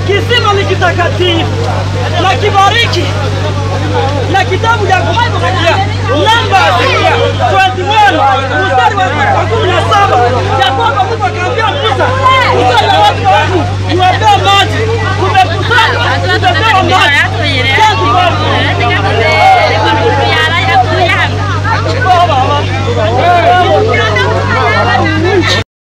Kisima ni kitakatifu na kibariki na kitabu cha namba 21 mstari wa 17 ya kwamba Mungu akamwambia Musa